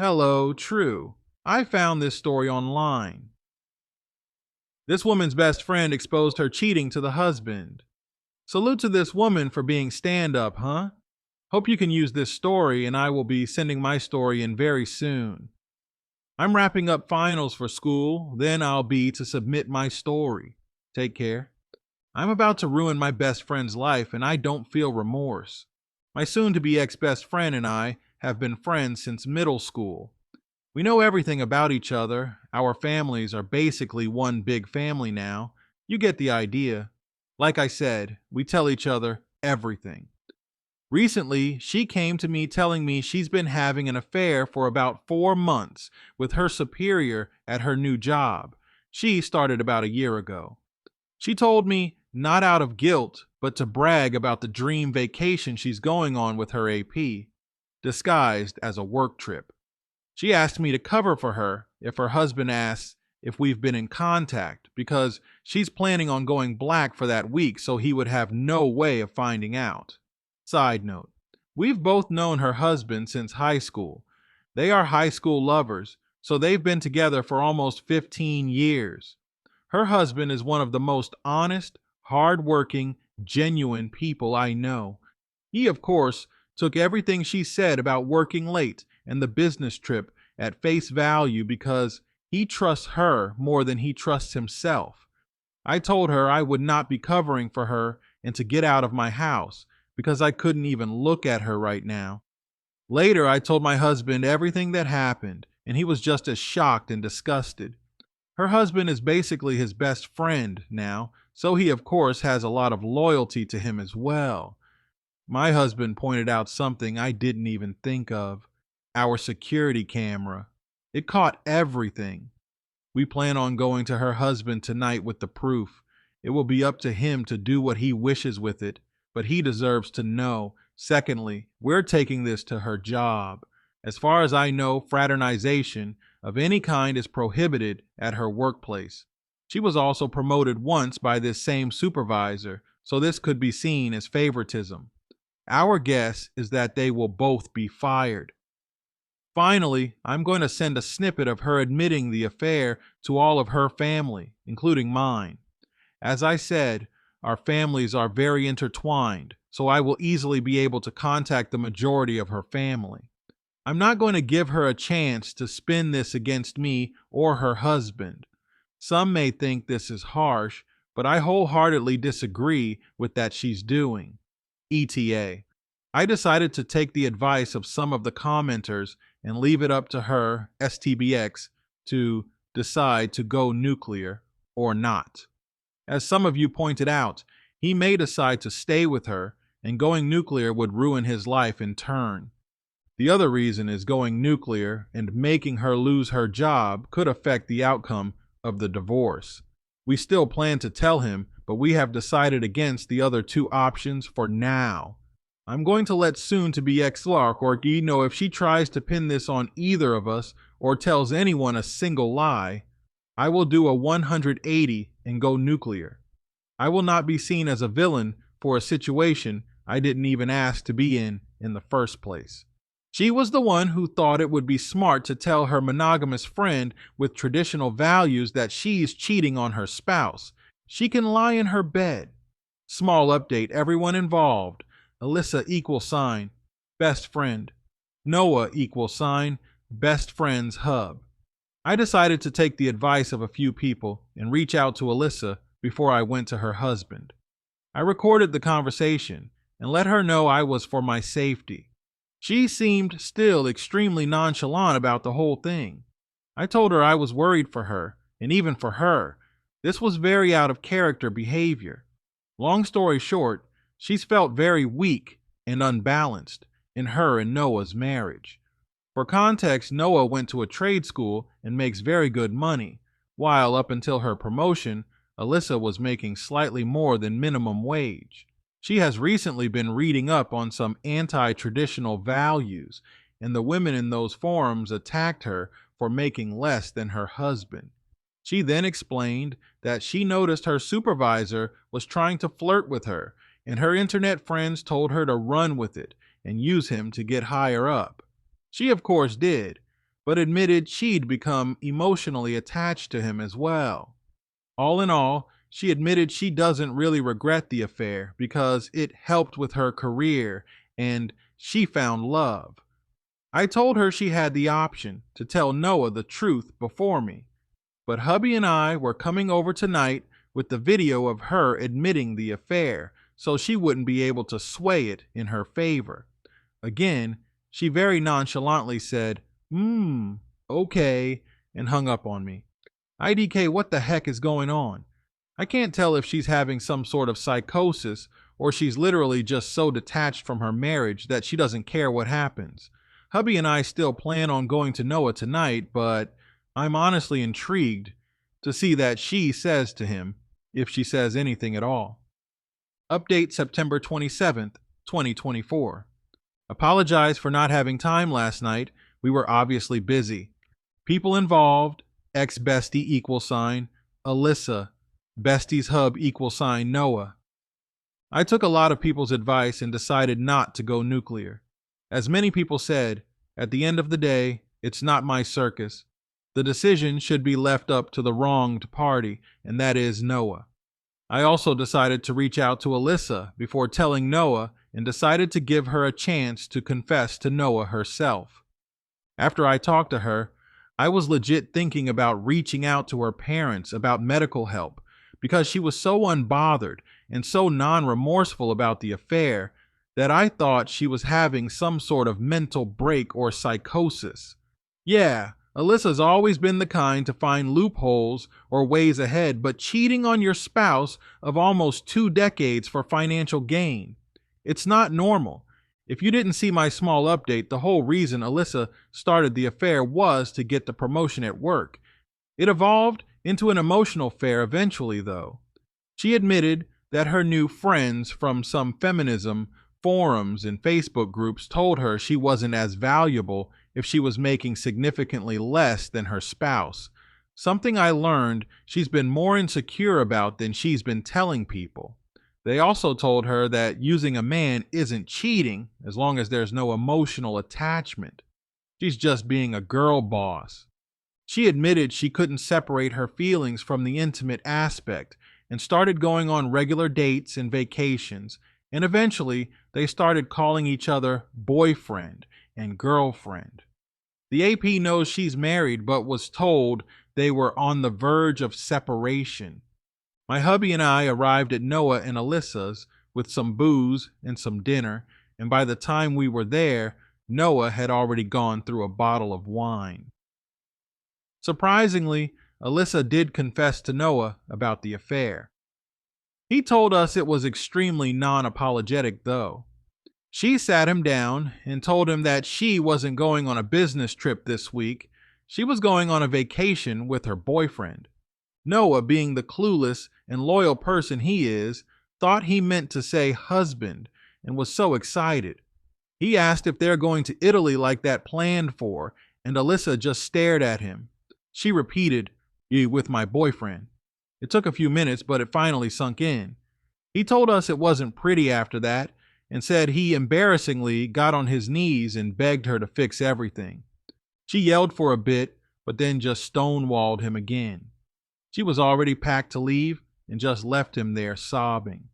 Hello, true. I found this story online. This woman's best friend exposed her cheating to the husband. Salute to this woman for being stand up, huh? Hope you can use this story, and I will be sending my story in very soon. I'm wrapping up finals for school, then I'll be to submit my story. Take care. I'm about to ruin my best friend's life, and I don't feel remorse. My soon to be ex best friend and I have been friends since middle school. We know everything about each other. Our families are basically one big family now. You get the idea. Like I said, we tell each other everything. Recently, she came to me telling me she's been having an affair for about 4 months with her superior at her new job. She started about a year ago. She told me not out of guilt, but to brag about the dream vacation she's going on with her AP, disguised as a work trip. She asked me to cover for her if her husband asks if we've been in contact because she's planning on going black for that week so he would have no way of finding out. Side note, we've both known her husband since high school. They are high school lovers, so they've been together for almost 15 years. Her husband is one of the most honest, hardworking, genuine people I know. He, of course, took everything she said about working late and the business trip at face value because he trusts her more than he trusts himself. I told her I would not be covering for her and to get out of my house because I couldn't even look at her right now. Later, I told my husband everything that happened, and he was just as shocked and disgusted. Her husband is basically his best friend now, so he, of course, has a lot of loyalty to him as well. My husband pointed out something I didn't even think of: our security camera. It caught everything. We plan on going to her husband tonight with the proof. It will be up to him to do what he wishes with it, but he deserves to know. Secondly, we're taking this to her job. As far as I know, fraternization of any kind is prohibited at her workplace. She was also promoted once by this same supervisor, so this could be seen as favoritism. Our guess is that they will both be fired. Finally, I'm going to send a snippet of her admitting the affair to all of her family, including mine. As I said, our families are very intertwined, so I will easily be able to contact the majority of her family. I'm not going to give her a chance to spin this against me or her husband. Some may think this is harsh, but I wholeheartedly disagree with that she's doing. ETA. I decided to take the advice of some of the commenters and leave it up to her, STBX, to decide to go nuclear or not. As some of you pointed out, he may decide to stay with her, and going nuclear would ruin his life in turn. The other reason is going nuclear and making her lose her job could affect the outcome of the divorce. We still plan to tell him, but we have decided against the other two options for now. I'm going to let soon-to-be ex-Lark Orky know if she tries to pin this on either of us or tells anyone a single lie, I will do a 180 and go nuclear. I will not be seen as a villain for a situation I didn't even ask to be in the first place. She was the one who thought it would be smart to tell her monogamous friend with traditional values that she's cheating on her spouse. She can lie in her bed. Small update, everyone involved. Alyssa =, best friend. Noah =, best friends hub. I decided to take the advice of a few people and reach out to Alyssa before I went to her husband. I recorded the conversation and let her know I was for my safety. She seemed still extremely nonchalant about the whole thing. I told her I was worried for her, and even for her. This was very out of character behavior. Long story short, she's felt very weak and unbalanced in her and Noah's marriage. For context, Noah went to a trade school and makes very good money, while up until her promotion, Alyssa was making slightly more than minimum wage. She has recently been reading up on some anti-traditional values, and the women in those forums attacked her for making less than her husband. She then explained that she noticed her supervisor was trying to flirt with her, and her internet friends told her to run with it and use him to get higher up. She, of course, did, but admitted she'd become emotionally attached to him as well. All in all, she admitted she doesn't really regret the affair because it helped with her career and she found love. I told her she had the option to tell Noah the truth before me, but hubby and I were coming over tonight with the video of her admitting the affair so she wouldn't be able to sway it in her favor. Again, she very nonchalantly said, okay, and hung up on me. IDK, what the heck is going on? I can't tell if she's having some sort of psychosis or she's literally just so detached from her marriage that she doesn't care what happens. Hubby and I still plan on going to Noah tonight, but I'm honestly intrigued to see that she says to him, if she says anything at all. Update September 27th, 2024. Apologize for not having time last night. We were obviously busy. People involved, ex-bestie Alyssa, bestie's hub Noah. I took a lot of people's advice and decided not to go nuclear. As many people said, at the end of the day, it's not my circus. The decision should be left up to the wronged party, and that is Noah. I also decided to reach out to Alyssa before telling Noah and decided to give her a chance to confess to Noah herself. After I talked to her, I was legit thinking about reaching out to her parents about medical help because she was so unbothered and so non-remorseful about the affair that I thought she was having some sort of mental break or psychosis. Yeah, Alyssa's always been the kind to find loopholes or ways ahead, but cheating on your spouse of almost 2 decades for financial gain, it's not normal. If you didn't see my small update, the whole reason Alyssa started the affair was to get the promotion at work. It evolved into an emotional affair eventually, though. She admitted that her new friends from some feminism forums and Facebook groups told her she wasn't as valuable if she was making significantly less than her spouse. Something I learned she's been more insecure about than she's been telling people. They also told her that using a man isn't cheating as long as there's no emotional attachment. She's just being a girl boss. She admitted she couldn't separate her feelings from the intimate aspect and started going on regular dates and vacations, and eventually they started calling each other boyfriend and girlfriend. The AP knows she's married but was told they were on the verge of separation. My hubby and I arrived at Noah and Alyssa's with some booze and some dinner, and by the time we were there, Noah had already gone through a bottle of wine. Surprisingly, Alyssa did confess to Noah about the affair. He told us it was extremely non-apologetic, though. She sat him down and told him that she wasn't going on a business trip this week. She was going on a vacation with her boyfriend. Noah, being the clueless and loyal person he is, thought he meant to say husband and was so excited. He asked if they're going to Italy like that planned for, and Alyssa just stared at him. She repeated, "You with my boyfriend." It took a few minutes, but it finally sunk in. He told us it wasn't pretty after that and said he embarrassingly got on his knees and begged her to fix everything. She yelled for a bit, but then just stonewalled him again. She was already packed to leave and just left him there sobbing.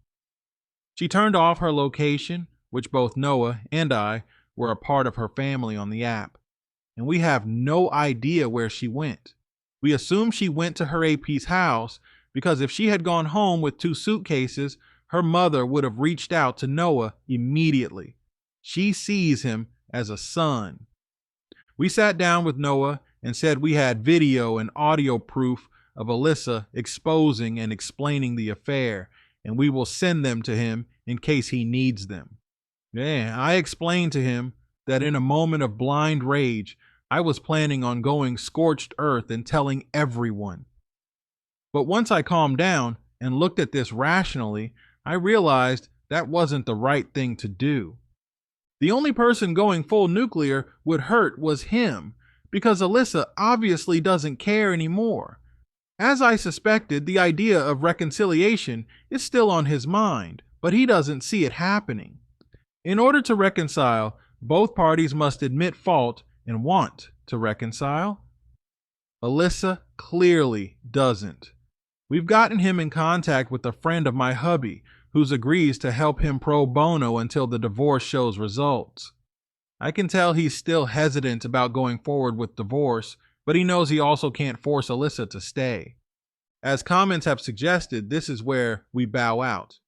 She turned off her location, which both Noah and I were a part of her family on the app, and we have no idea where she went. We assume she went to her AP's house because if she had gone home with 2 suitcases, her mother would have reached out to Noah immediately. She sees him as a son. We sat down with Noah and said we had video and audio proof of Alyssa exposing and explaining the affair, and we will send them to him in case he needs them. I explained to him that in a moment of blind rage, I was planning on going scorched earth and telling everyone. But once I calmed down and looked at this rationally, I realized that wasn't the right thing to do. The only person going full nuclear would hurt was him, because Alyssa obviously doesn't care anymore. As I suspected, the idea of reconciliation is still on his mind, but he doesn't see it happening. In order to reconcile, both parties must admit fault and want to reconcile? Alyssa clearly doesn't. We've gotten him in contact with a friend of my hubby who's agrees to help him pro bono until the divorce shows results. I can tell he's still hesitant about going forward with divorce, but he knows he also can't force Alyssa to stay. As comments have suggested, this is where we bow out.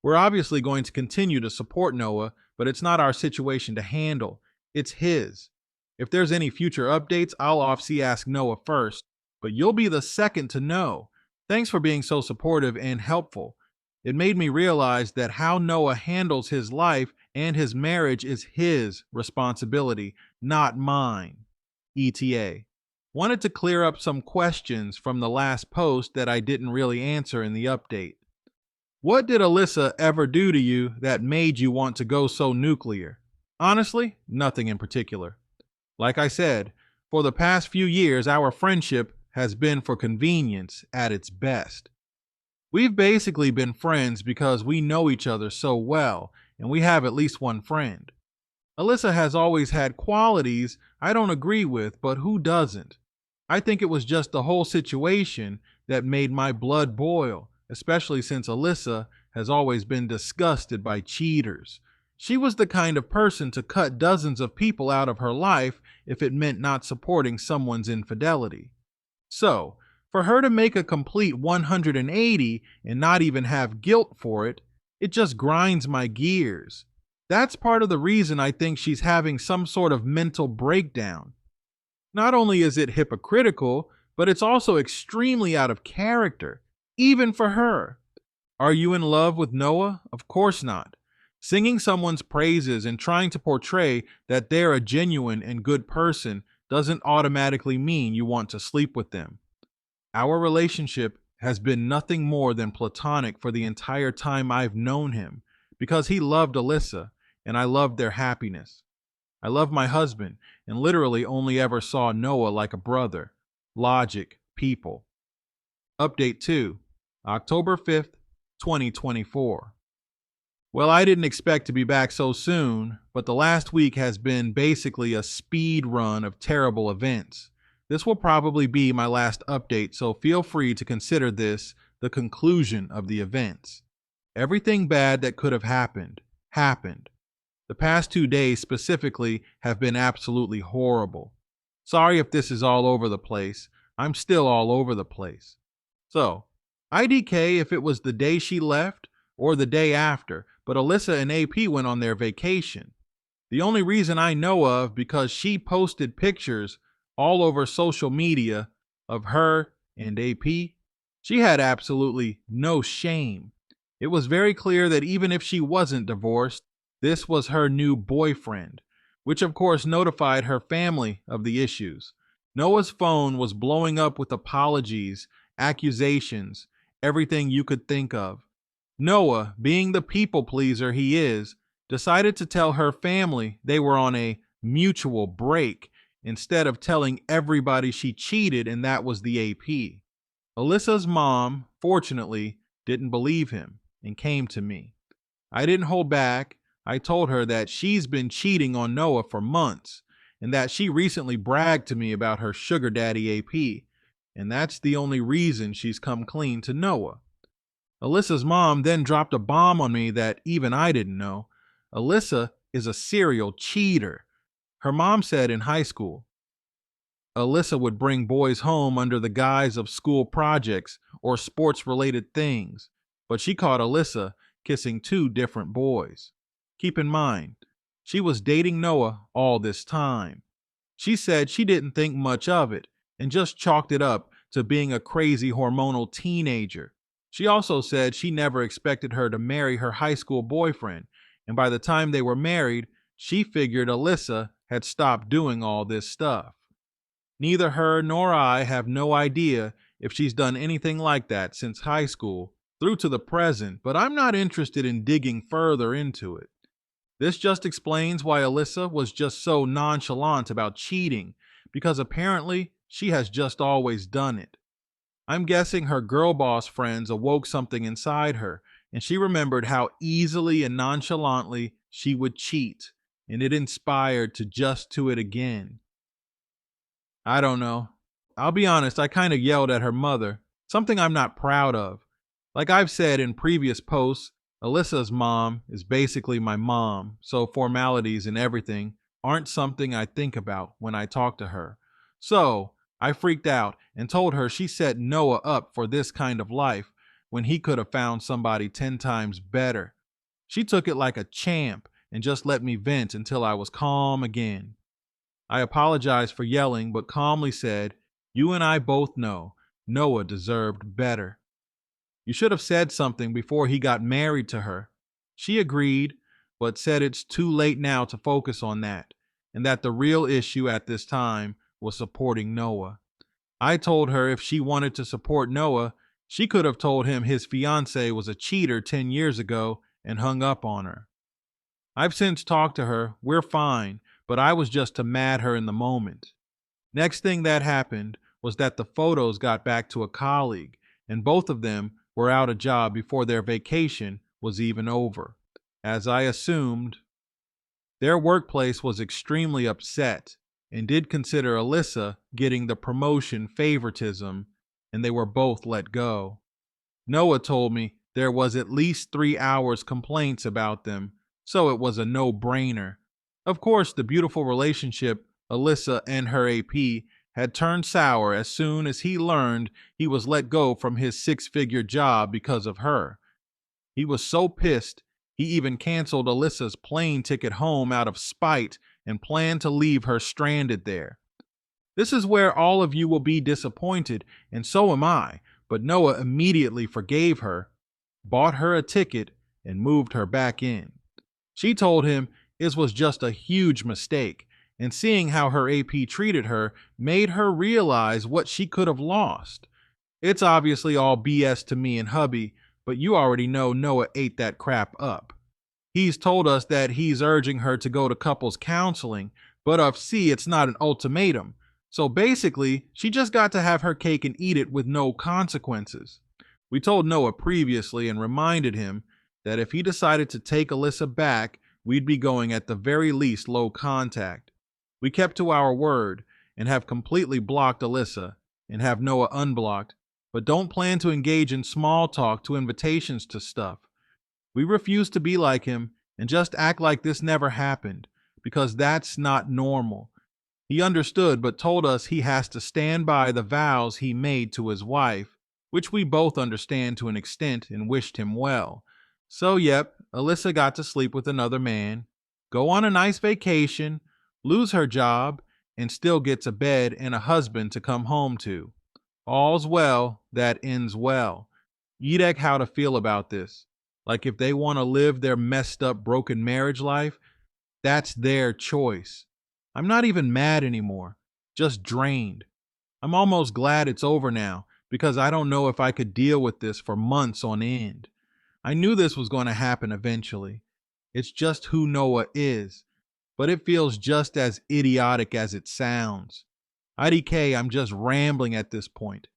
We're obviously going to continue to support Noah, but it's not our situation to handle. It's his. If there's any future updates, I'll obviously ask Noah first, but you'll be the second to know. Thanks for being so supportive and helpful. It made me realize that how Noah handles his life and his marriage is his responsibility, not mine. ETA. Wanted to clear up some questions from the last post that I didn't really answer in the update. What did Alyssa ever do to you that made you want to go so nuclear? Honestly, nothing in particular. Like I said, for the past few years, our friendship has been for convenience at its best. We've basically been friends because we know each other so well, and we have at least one friend. Alyssa has always had qualities I don't agree with, but who doesn't? I think it was just the whole situation that made my blood boil, especially since Alyssa has always been disgusted by cheaters. She was the kind of person to cut dozens of people out of her life if it meant not supporting someone's infidelity. So, for her to make a complete 180 and not even have guilt for it, it just grinds my gears. That's part of the reason I think she's having some sort of mental breakdown. Not only is it hypocritical, but it's also extremely out of character, even for her. Are you in love with Noah? Of course not. Singing someone's praises and trying to portray that they're a genuine and good person doesn't automatically mean you want to sleep with them. Our relationship has been nothing more than platonic for the entire time I've known him, because he loved Alyssa and I loved their happiness. I love my husband and literally only ever saw Noah like a brother. Logic, people. Update 2, October 5th, 2024. Well, I didn't expect to be back so soon, but the last week has been basically a speed run of terrible events. This will probably be my last update, so feel free to consider this the conclusion of the events. Everything bad that could have happened, happened. The past 2 days specifically have been absolutely horrible. Sorry if this is all over the place. I'm still all over the place. So, IDK if it was the day she left or the day after, but Alyssa and AP went on their vacation. The only reason I know of because she posted pictures all over social media of her and AP. She had absolutely no shame. It was very clear that even if she wasn't divorced, this was her new boyfriend, which of course notified her family of the issues. Noah's phone was blowing up with apologies, accusations, everything you could think of. Noah, being the people pleaser he is, decided to tell her family they were on a mutual break instead of telling everybody she cheated and that was the AP. Alyssa's mom, fortunately, didn't believe him and came to me. I didn't hold back. I told her that she's been cheating on Noah for months and that she recently bragged to me about her sugar daddy AP, and that's the only reason she's come clean to Noah. Alyssa's mom then dropped a bomb on me that even I didn't know. Alyssa is a serial cheater. Her mom said in high school, Alyssa would bring boys home under the guise of school projects or sports-related things, but she caught Alyssa kissing 2 different boys. Keep in mind, she was dating Noah all this time. She said she didn't think much of it and just chalked it up to being a crazy hormonal teenager. She also said she never expected her to marry her high school boyfriend, and by the time they were married, she figured Alyssa had stopped doing all this stuff. Neither her nor I have no idea if she's done anything like that since high school through to the present, but I'm not interested in digging further into it. This just explains why Alyssa was just so nonchalant about cheating, because apparently she has just always done it. I'm guessing her girl boss friends awoke something inside her, and she remembered how easily and nonchalantly she would cheat, and it inspired to just do it again. I don't know. I'll be honest, I kind of yelled at her mother, something I'm not proud of. Like I've said in previous posts, Alyssa's mom is basically my mom, so formalities and everything aren't something I think about when I talk to her. So I freaked out and told her she set Noah up for this kind of life when he could have found somebody 10 times better. She took it like a champ and just let me vent until I was calm again. I apologized for yelling, but calmly said, "You and I both know Noah deserved better. You should have said something before he got married to her." She agreed, but said it's too late now to focus on that, and that the real issue at this time was supporting Noah. I told her if she wanted to support Noah, she could have told him his fiance was a cheater 10 years ago and hung up on her. I've since talked to her, we're fine, but I was just to mad her in the moment. Next thing that happened was that the photos got back to a colleague, and both of them were out a job before their vacation was even over. As I assumed, their workplace was extremely upset and did consider Alyssa getting the promotion favoritism, and they were both let go. Noah told me there was at least 3 hours complaints about them, so it was a no-brainer. Of course, the beautiful relationship Alyssa and her AP had turned sour as soon as he learned he was let go from his six-figure job because of her. He was so pissed, he even canceled Alyssa's plane ticket home out of spite and planned to leave her stranded there. This is where all of you will be disappointed, and so am I, but Noah immediately forgave her, bought her a ticket, and moved her back in. She told him it was just a huge mistake, and seeing how her AP treated her made her realize what she could have lost. It's obviously all BS to me and hubby, but you already know Noah ate that crap up. He's told us that he's urging her to go to couples counseling, but it's not an ultimatum. So basically, she just got to have her cake and eat it with no consequences. We told Noah previously and reminded him that if he decided to take Alyssa back, we'd be going at the very least low contact. We kept to our word and have completely blocked Alyssa and have Noah unblocked, but don't plan to engage in small talk to invitations to stuff. We refuse to be like him and just act like this never happened, because that's not normal. He understood but told us he has to stand by the vows he made to his wife, which we both understand to an extent and wished him well. So yep, Alyssa got to sleep with another man, go on a nice vacation, lose her job, and still gets a bed and a husband to come home to. All's well that ends well. Yidek how to feel about this. Like if they want to live their messed up broken marriage life, that's their choice. I'm not even mad anymore, just drained. I'm almost glad it's over now because I don't know if I could deal with this for months on end. I knew this was going to happen eventually. It's just who Noah is, but it feels just as idiotic as it sounds. IDK, I'm just rambling at this point.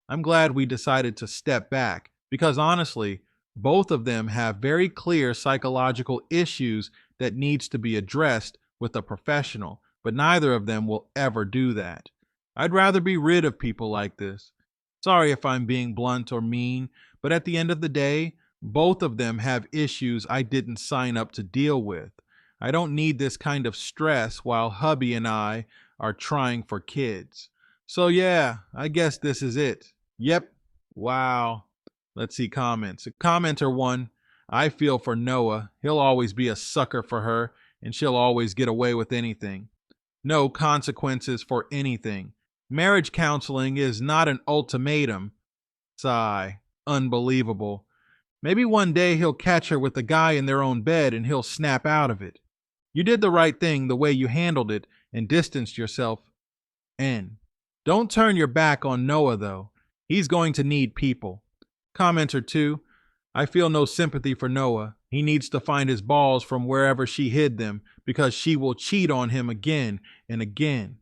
I'm glad we decided to step back because honestly, both of them have very clear psychological issues that needs to be addressed with a professional, but neither of them will ever do that. I'd rather be rid of people like this. Sorry if I'm being blunt or mean, but at the end of the day, both of them have issues I didn't sign up to deal with. I don't need this kind of stress while hubby and I are trying for kids. So yeah, I guess this is it. Yep. Wow. Let's see comments. Commenter 1, I feel for Noah. He'll always be a sucker for her, and she'll always get away with anything. No consequences for anything. Marriage counseling is not an ultimatum. Sigh. Unbelievable. Maybe one day he'll catch her with a guy in their own bed and he'll snap out of it. You did the right thing the way you handled it and distanced yourself. N. Don't turn your back on Noah, though. He's going to need people. Commenter 2, I feel no sympathy for Noah. He needs to find his balls from wherever she hid them because she will cheat on him again and again.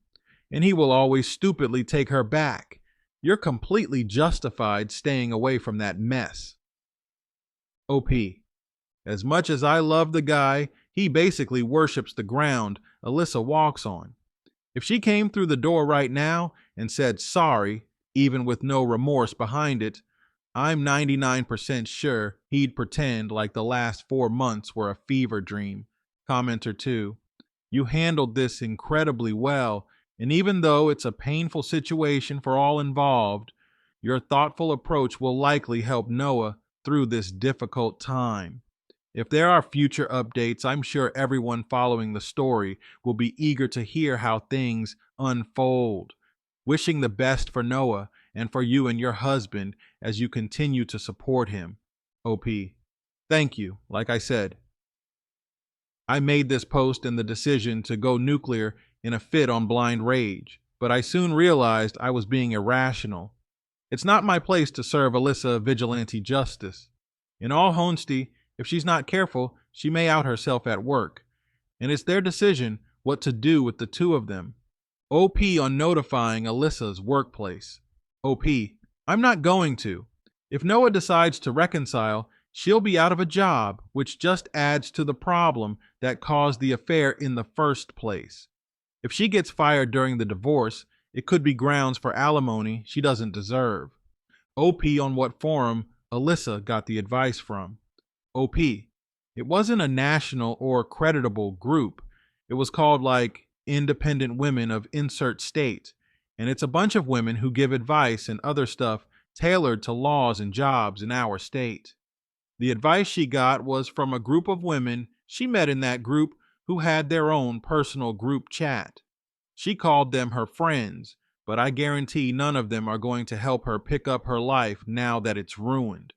And he will always stupidly take her back. You're completely justified staying away from that mess. OP. As much as I love the guy, he basically worships the ground Alyssa walks on. If she came through the door right now and said sorry, even with no remorse behind it, I'm 99% sure he'd pretend like the last 4 months were a fever dream. Commenter 2. You handled this incredibly well, and even though it's a painful situation for all involved, your thoughtful approach will likely help Noah through this difficult time. If there are future updates, I'm sure everyone following the story will be eager to hear how things unfold. Wishing the best for Noah and for you and your husband as you continue to support him. OP. Thank you. Like I said, I made this post and the decision to go nuclear in a fit on blind rage, but I soon realized I was being irrational. It's not my place to serve Alyssa vigilante justice. In all honesty, if she's not careful, she may out herself at work, and it's their decision what to do with the two of them. OP on notifying Alyssa's workplace. OP, I'm not going to. If Noah decides to reconcile, she'll be out of a job, which just adds to the problem that caused the affair in the first place. If she gets fired during the divorce, it could be grounds for alimony she doesn't deserve. OP on what forum Alyssa got the advice from. OP, it wasn't a national or creditable group. It was called like Independent Women of Insert State, and it's a bunch of women who give advice and other stuff tailored to laws and jobs in our state. The advice she got was from a group of women she met in that group who had their own personal group chat. She called them her friends, but I guarantee none of them are going to help her pick up her life now that it's ruined.